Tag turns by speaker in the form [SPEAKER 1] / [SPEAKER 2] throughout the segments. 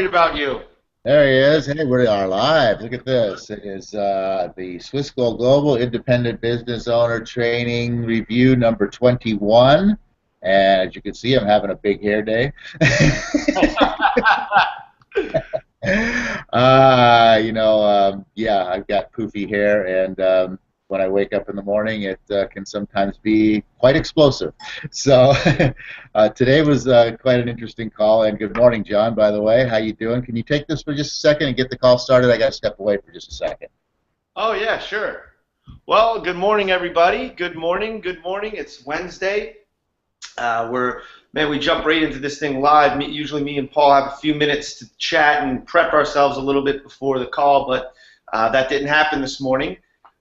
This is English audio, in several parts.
[SPEAKER 1] About you.
[SPEAKER 2] There he is. Hey, we are live. Look at this. It is the Swiss School Global Independent Business Owner Training Review number 21. And as you can see, I'm having a big hair day. Yeah, I've got poofy hair, and when I wake up in the morning, it can sometimes be quite explosive. So today was quite an interesting call. And good morning, John. By the way, how you doing? Can you take this for just a second and get the call started? I got to step away for just a second.
[SPEAKER 1] Oh, yeah, sure. Well, good morning, everybody. Good morning. Good morning. It's Wednesday. We jump right into this thing live. Usually, me and Paul have a few minutes to chat and prep ourselves a little bit before the call, but that didn't happen this morning.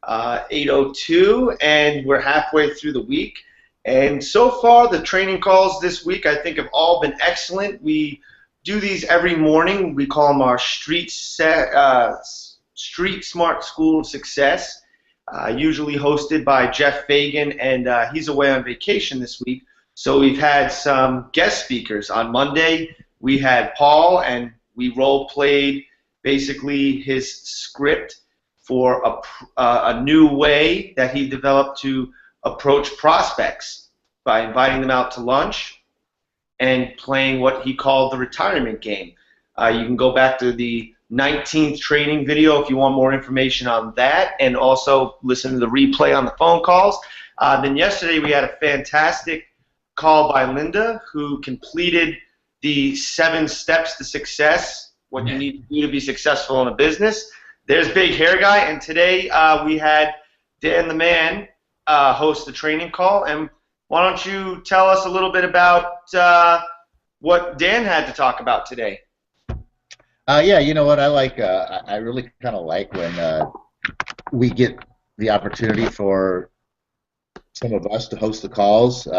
[SPEAKER 1] 8:02, and we're halfway through the week. And so far, the training calls this week, I think, have all been excellent. We do these every morning. We call them our Street Smart School of Success, usually hosted by Jeff Fagan, and he's away on vacation this week. So we've had some guest speakers. On Monday, we had Paul, and we role played basically his script for a new way that he developed to approach prospects by inviting them out to lunch and playing what he called the retirement game. You can go back to the 19th training video if you want more information on that, and also listen to the replay on the phone calls. Then yesterday we had a fantastic call by Linda, who completed the 7 steps to success, what you need to do to be successful in a business. There's Big Hair Guy, and today we had Dan the Man host the training call. And why don't you tell us a little bit about what Dan had to talk about today?
[SPEAKER 2] Yeah, you know what? I really kind of like when we get the opportunity for some of us to host the calls.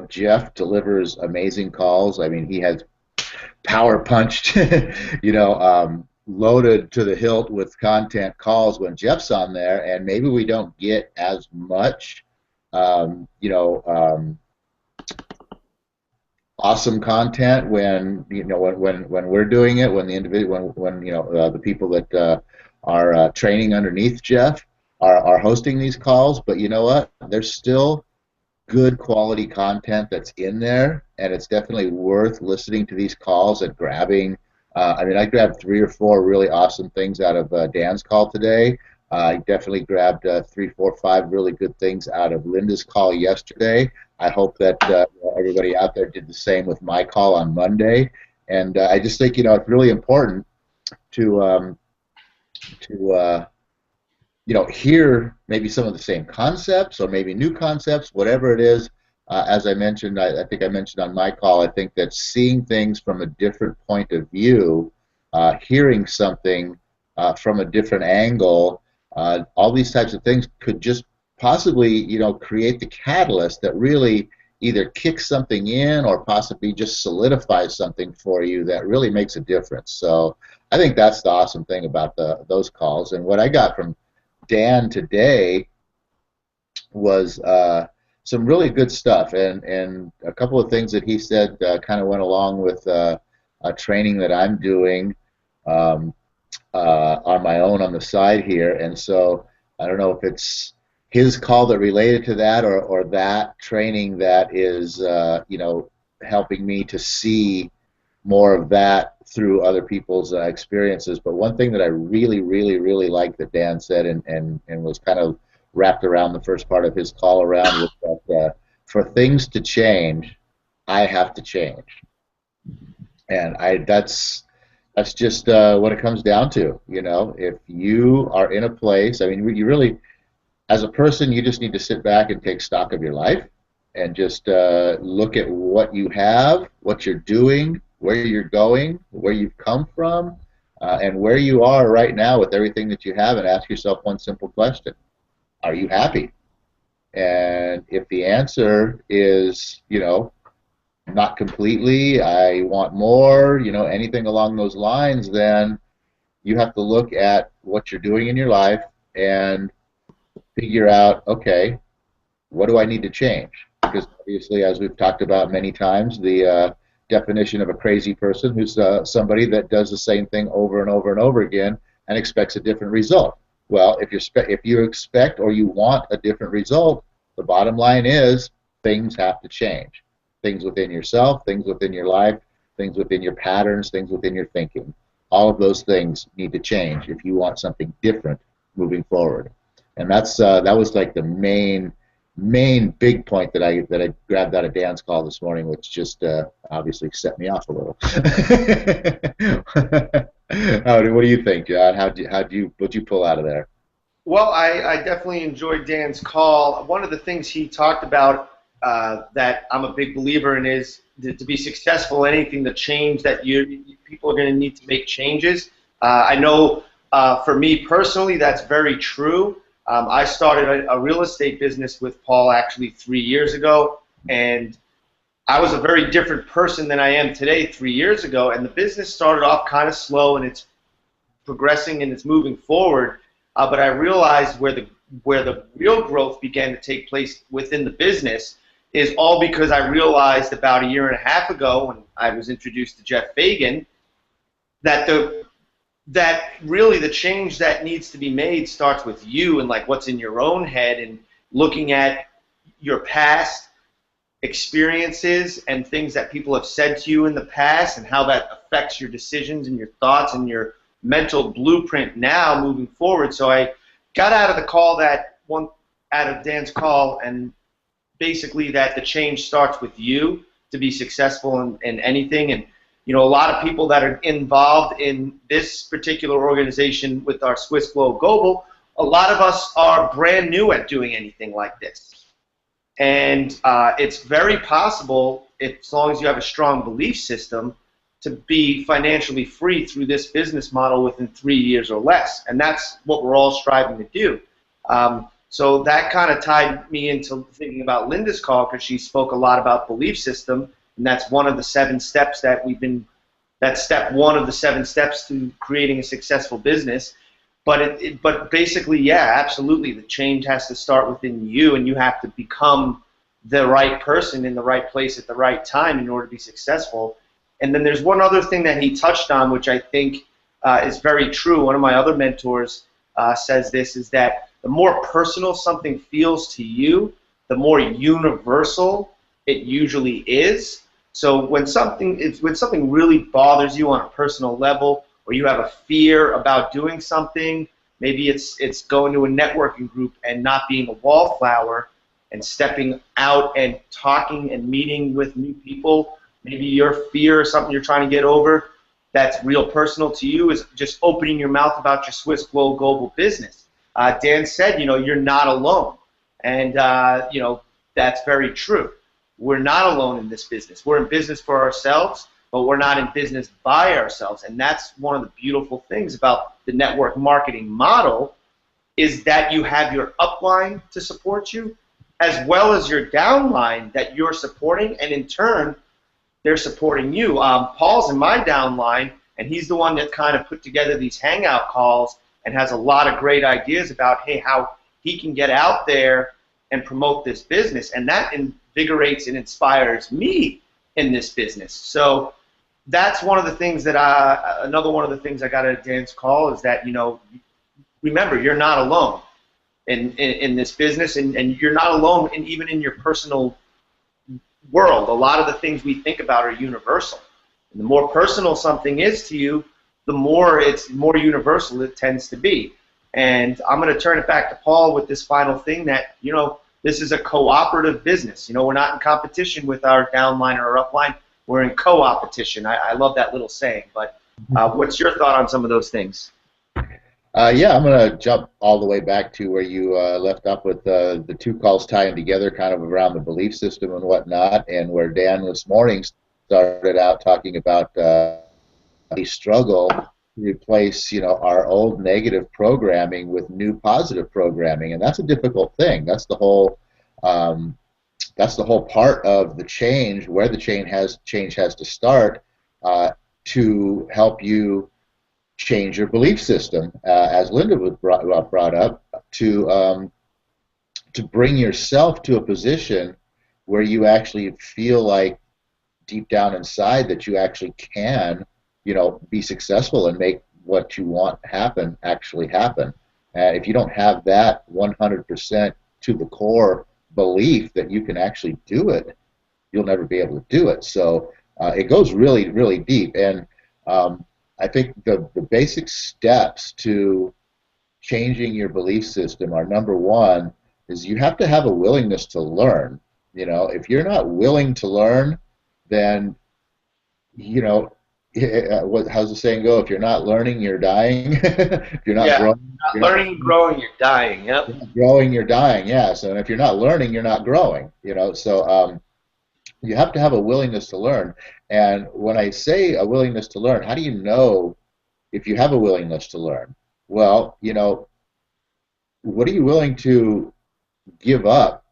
[SPEAKER 2] Jeff delivers amazing calls. I mean, he has power punched, loaded to the hilt with content calls when Jeff's on there, and maybe we don't get as much, um, you know, um, awesome content when we're doing it, when the individual when the people that are training underneath Jeff are hosting these calls. But you know what? There's still good quality content that's in there, and it's definitely worth listening to these calls and grabbing. I grabbed 3 or 4 really awesome things out of Dan's call today. I definitely grabbed 3, 4, 5 really good things out of Linda's call yesterday. I hope that everybody out there did the same with my call on Monday. And I just think it's really important to hear maybe some of the same concepts or maybe new concepts, whatever it is. As I mentioned, I think I mentioned on my call, I think that seeing things from a different point of view, hearing something from a different angle, all these types of things could just possibly, create the catalyst that really either kicks something in or possibly just solidifies something for you that really makes a difference. So I think that's the awesome thing about those calls. And what I got from Dan today was some really good stuff, and a couple of things that he said kind of went along with a training that I'm doing um, on my own on the side here. And so I don't know if it's his call that related to that, or that training that is helping me to see more of that through other people's experiences. But one thing that I really, really, really liked that Dan said, and was kind of wrapped around the first part of his call around, was that for things to change, I have to change. And that's just what it comes down to. If you are in a place, I mean, you really, as a person, you just need to sit back and take stock of your life and just look at what you have, what you're doing, where you're going, where you've come from, and where you are right now with everything that you have, and ask yourself one simple question: are you happy? And if the answer is, not completely, I want more, anything along those lines, then you have to look at what you're doing in your life and figure out, okay, what do I need to change? Because obviously, as we've talked about many times, Definition of a crazy person who's somebody that does the same thing over and over and over again and expects a different result. Well, if you expect or you want a different result, the bottom line is things have to change. Things within yourself, things within your life, things within your patterns, things within your thinking. All of those things need to change if you want something different moving forward. And that was like the main big point that I grabbed out of Dan's call this morning, which just obviously set me off a little. What do you think, John? What'd you pull out of there?
[SPEAKER 1] Well, I definitely enjoyed Dan's call. One of the things he talked about that I'm a big believer in is to be successful, anything to change, that people are going to need to make changes. I know for me personally, that's very true. I started a real estate business with Paul actually 3 years ago, and I was a very different person than I am today 3 years ago, and the business started off kind of slow, and it's progressing and it's moving forward, but I realized where the real growth began to take place within the business is all because I realized about a year and a half ago when I was introduced to Jeff Fagan that really the change that needs to be made starts with you and like what's in your own head and looking at your past experiences and things that people have said to you in the past and how that affects your decisions and your thoughts and your mental blueprint now moving forward. So I got out of Dan's call, and basically that the change starts with you to be successful in anything. And a lot of people that are involved in this particular organization with our Swiss Flow Global, a lot of us are brand new at doing anything like this. And it's very possible, as long as you have a strong belief system, to be financially free through this business model within 3 years or less. And that's what we're all striving to do. So that kind of tied me into thinking about Linda's call, because she spoke a lot about belief system, and that's one of the 7 steps that's step 1 of the 7 steps to creating a successful business. But basically, yeah, absolutely, the change has to start within you, and you have to become the right person in the right place at the right time in order to be successful. And then there's one other thing that he touched on, which I think is very true. One of my other mentors says this, is that the more personal something feels to you, the more universal it usually is. So when something really bothers you on a personal level, or you have a fear about doing something, maybe it's going to a networking group and not being a wallflower and stepping out and talking and meeting with new people, maybe your fear or something you're trying to get over that's real personal to you is just opening your mouth about your Swiss Flow Global business. Dan said, you're not alone, and that's very true. We're not alone in this business. We're in business for ourselves, but we're not in business by ourselves, and that's one of the beautiful things about the network marketing model, is that you have your upline to support you, as well as your downline that you're supporting, and in turn, they're supporting you. Paul's in my downline, and he's the one that kind of put together these hangout calls and has a lot of great ideas about, hey, how he can get out there and promote this business, and that invigorates and inspires me in this business. So that's one of the things that another one of the things I got out of Dan's call is that, remember, you're not alone in this business, and you're not alone even in your personal world. A lot of the things we think about are universal. And the more personal something is to you, the more universal it tends to be. And I'm going to turn it back to Paul with this final thing that, this is a cooperative business. We're not in competition with our downline or our upline. We're in co-opetition. I love that little saying. But what's your thought on some of those things?
[SPEAKER 2] Yeah, I'm going to jump all the way back to where you left up with the 2 calls tying together kind of around the belief system and whatnot, and where Dan this morning started out talking about a struggle to replace, our old negative programming with new positive programming, and that's a difficult thing. That's the whole part of the change, where the change has to start to help you change your belief system, as Linda was brought up, to bring yourself to a position where you actually feel like deep down inside that you actually can, be successful and make what you want happen actually happen. And if you don't have that 100% to the core belief that you can actually do it, you'll never be able to do it. So it goes really, really deep. And I think the basic steps to changing your belief system are, number one, is you have to have a willingness to learn. If you're not willing to learn, then, how's the saying go? If you're not learning, you're dying. If you're not
[SPEAKER 1] Yeah,
[SPEAKER 2] growing,
[SPEAKER 1] not
[SPEAKER 2] you're not
[SPEAKER 1] learning and growing, you're dying. Yep.
[SPEAKER 2] growing, you're dying. Yeah. So if you're not learning, you're not growing. So you have to have a willingness to learn. And when I say a willingness to learn, how do you know if you have a willingness to learn? Well, what are you willing to give up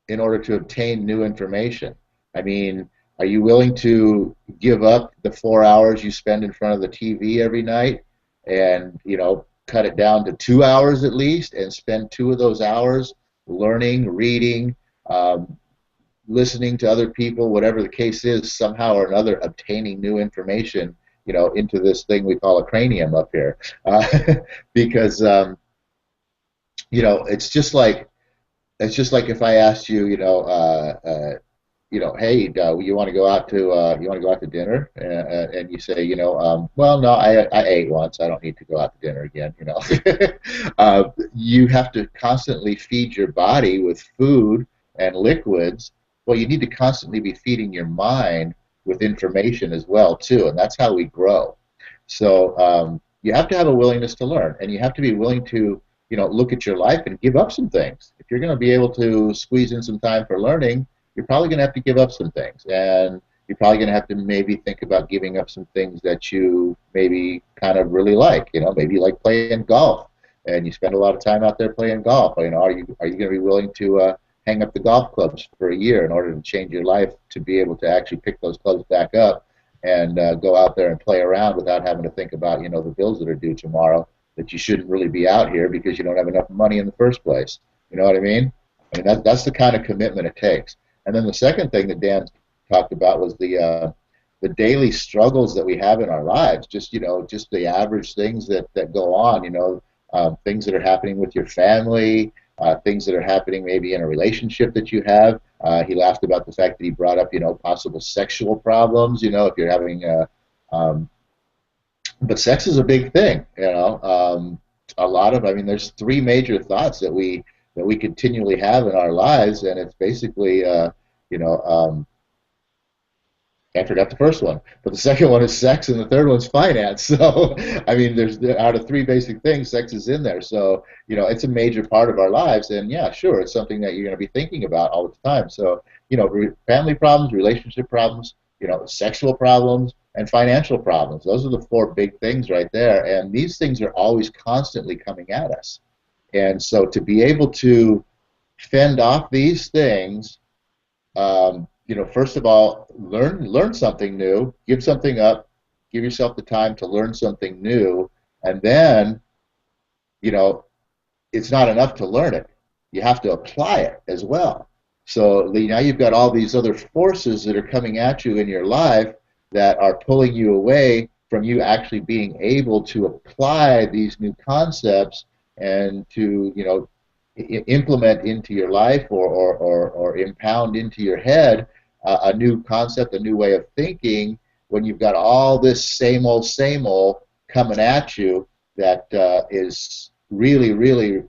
[SPEAKER 2] in order to obtain new information? I mean, are you willing to give up the 4 hours you spend in front of the TV every night and, cut it down to 2 hours at least and spend 2 of those hours learning, reading, listening to other people, whatever the case is, somehow or another obtaining new information, into this thing we call a cranium up here? Because, it's just like if I asked you, hey, you want to go out to dinner, and you say, well, no, I ate once. I don't need to go out to dinner again. You have to constantly feed your body with food and liquids. Well, you need to constantly be feeding your mind with information as well too, and that's how we grow. So you have to have a willingness to learn, and you have to be willing to look at your life and give up some things. If you're going to be able to squeeze in some time for learning, you're probably going to have to give up some things, and you're probably going to have to maybe think about giving up some things that you maybe kind of really like. Maybe you like playing golf, and you spend a lot of time out there playing golf. Are you going to be willing to hang up the golf clubs for a year in order to change your life to be able to actually pick those clubs back up and go out there and play around without having to think about the bills that are due tomorrow, that you shouldn't really be out here because you don't have enough money in the first place? You know what I mean? That's the kind of commitment it takes. And then the second thing that Dan talked about was the daily struggles that we have in our lives. Just the average things that go on. Things that are happening with your family, things that are happening maybe in a relationship that you have. He laughed about the fact that he brought up possible sexual problems. If you're having but sex is a big thing. There's three major thoughts that we continually have in our lives, and it's basically, I forgot the first one, but the second one is sex, and the third one's finance. So, there's out of three basic things, sex is in there. So, it's a major part of our lives, and yeah, sure, it's something that you're going to be thinking about all the time. So, family problems, relationship problems, sexual problems, and financial problems. Those are the four big things right there, and these things are always constantly coming at us. And so to be able to fend off these things, first of all, learn something new, give something up, give yourself the time to learn something new, and then, it's not enough to learn it. You have to apply it as well. So now you've got all these other forces that are coming at you in your life that are pulling you away from you actually being able to apply these new concepts and to implement into your life or impound into your head a new concept, a new way of thinking, when you've got all this same old coming at you that is really, really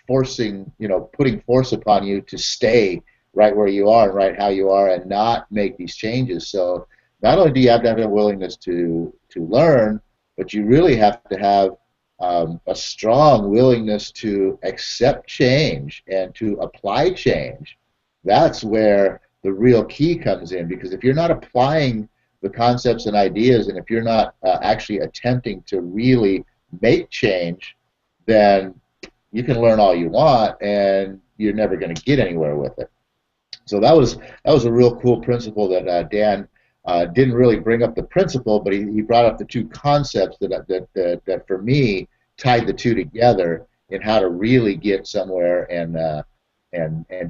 [SPEAKER 2] forcing, putting force upon you to stay right where you are and right how you are and not make these changes. So not only do you have to have a willingness to learn, but you really have to have a strong willingness to accept change and to apply change. That's where the real key comes in, because if you're not applying the concepts and ideas, and if you're not actually attempting to really make change, then you can learn all you want and you're never going to get anywhere with it. So that was a real cool principle that Dan didn't really bring up the principle, but he brought up the two concepts that for me tied the two together in how to really get somewhere and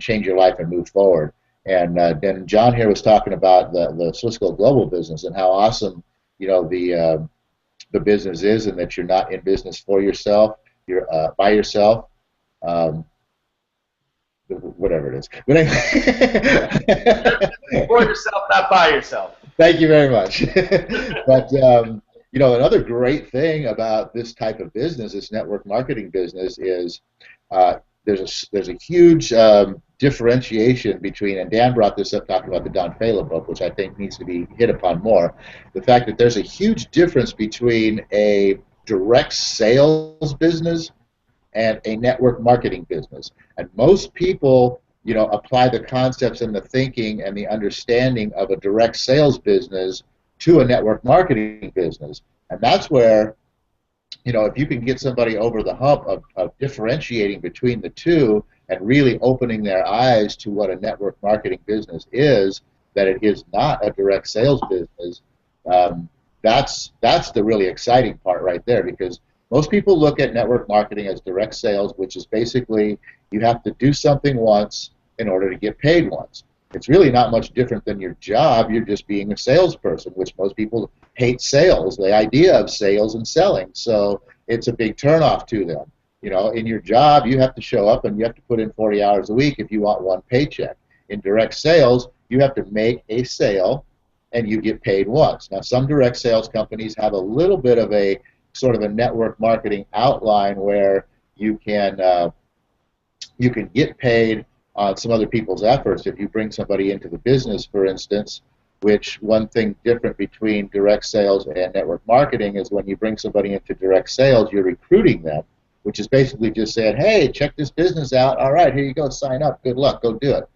[SPEAKER 2] change your life and move forward. And then John here was talking about the Cisco Global business and how awesome, the business is, and that you're not in business for yourself, you're by yourself. Um, Whatever it is. But anyway,
[SPEAKER 1] For yourself, not by yourself.
[SPEAKER 2] thank you very much. But another great thing about this type of business, this network marketing business, is there's a huge differentiation between, and Dan brought this up talking about the Don Fala book, which I think needs to be hit upon more. The fact that there's a huge difference between a direct sales business and a network marketing business. And most people, apply the concepts and the thinking and the understanding of a direct sales business to a network marketing business. And that's where, if you can get somebody over the hump of differentiating between the two and really opening their eyes to what a network marketing business is, that it is not a direct sales business, that's the really exciting part right there, because most people look at network marketing as direct sales, which is basically you have to do something once in order to get paid once. It's really not much different than your job. You're just being a salesperson, which most people hate sales, the idea of sales and selling. So it's a big turnoff to them. In your job, you have to show up and you have to put in 40 hours a week if you want one paycheck. In direct sales, you have to make a sale and you get paid once. Now, some direct sales companies have a little bit of a sort of a network marketing outline where you can get paid on some other people's efforts. If you bring somebody into the business, for instance, which one thing different between direct sales and network marketing is when you bring somebody into direct sales, you're recruiting them, which is basically just saying, hey, check this business out. All right, here you go, sign up. Good luck, go do it.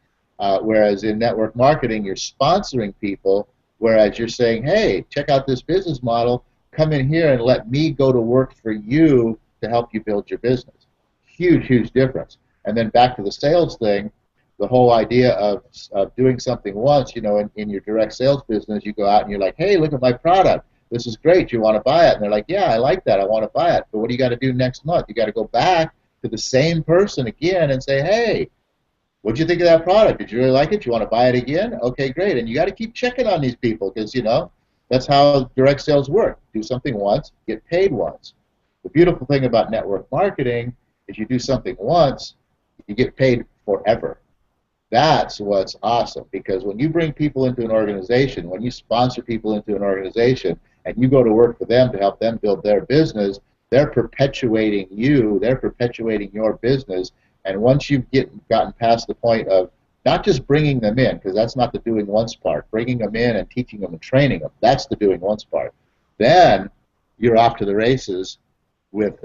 [SPEAKER 2] Whereas in network marketing, you're sponsoring people, whereas you're saying, hey, check out this business model. Come in here and let me go to work for you to help you build your business. Huge, huge difference. And then back to the sales thing, the whole idea of doing something once, in your direct sales business, you go out and you're like, hey, look at my product. This is great. You want to buy it? And they're like, yeah, I like that. I want to buy it. But what do you got to do next month? You got to go back to the same person again and say, hey, what'd you think of that product? Did you really like it? You want to buy it again? Okay, great. And you got to keep checking on these people because, that's how direct sales work. Do something once, get paid once. The beautiful thing about network marketing is you do something once, you get paid forever. That's what's awesome, because when you bring people into an organization, when you sponsor people into an organization, and you go to work for them to help them build their business, they're perpetuating you, they're perpetuating your business, and once you've gotten past the point of not just bringing them in, because that's not the doing once part. Bringing them in and teaching them and training them, that's the doing once part. Then you're off to the races with,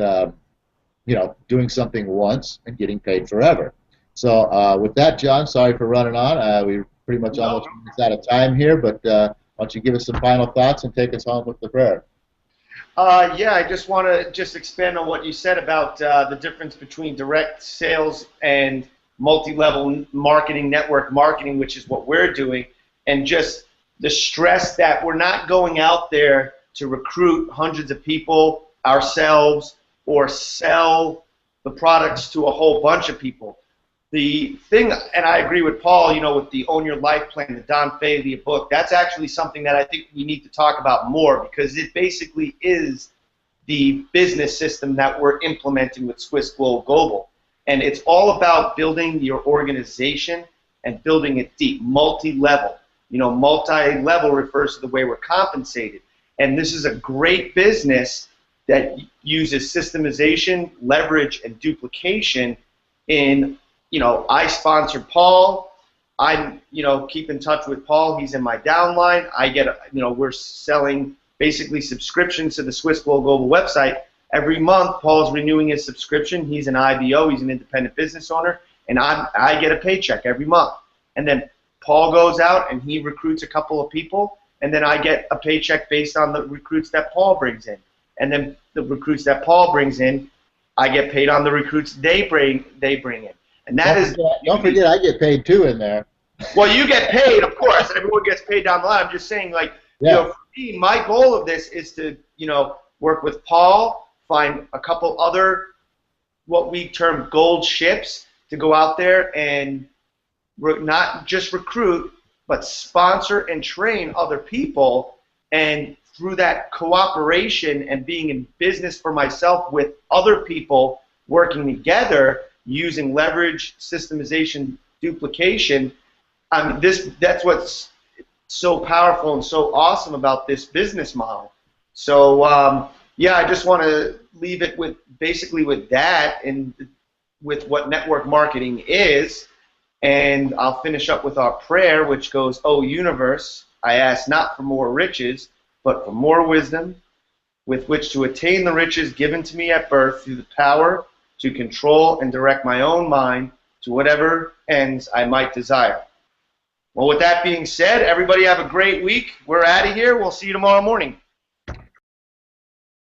[SPEAKER 2] doing something once and getting paid forever. So with that, John, sorry for running on. We're pretty much almost out of time here, but why don't you give us some final thoughts and take us home with the prayer?
[SPEAKER 1] Yeah, I just want to expand on what you said about the difference between direct sales and multi-level marketing, network marketing, which is what we're doing, and just the stress that we're not going out there to recruit hundreds of people ourselves or sell the products to a whole bunch of people. The thing, and I agree with Paul, with the Own Your Life plan, the Don Fala book, that's actually something that I think we need to talk about more, because it basically is the business system that we're implementing with Swiss Global. And it's all about building your organization and building it deep, multi-level. Multi-level refers to the way we're compensated. And this is a great business that uses systemization, leverage, and duplication in, I sponsor Paul. I, keep in touch with Paul. He's in my downline. I get, we're selling basically subscriptions to the Swiss Global website. Every month, Paul's renewing his subscription. He's an IBO. He's an independent business owner. And I get a paycheck every month. And then Paul goes out and he recruits a couple of people. And then I get a paycheck based on the recruits that Paul brings in. And then the recruits that Paul brings in, I get paid on the recruits they bring in. And that
[SPEAKER 2] don't forget, I get paid too in there.
[SPEAKER 1] Well, you get paid, of course, and everyone gets paid down the line. I'm just saying, for me, my goal of this is to, work with Paul, find a couple other what we term gold ships to go out there and not just recruit, but sponsor and train other people. And through that cooperation and being in business for myself with other people working together using leverage, systemization, duplication, that's what's so powerful and so awesome about this business model. So yeah, I just want to leave it with basically with that and with what network marketing is. And I'll finish up with our prayer, which goes, "O universe, I ask not for more riches, but for more wisdom, with which to attain the riches given to me at birth through the power to control and direct my own mind to whatever ends I might desire." Well, with that being said, everybody have a great week. We're out of here. We'll see you tomorrow morning.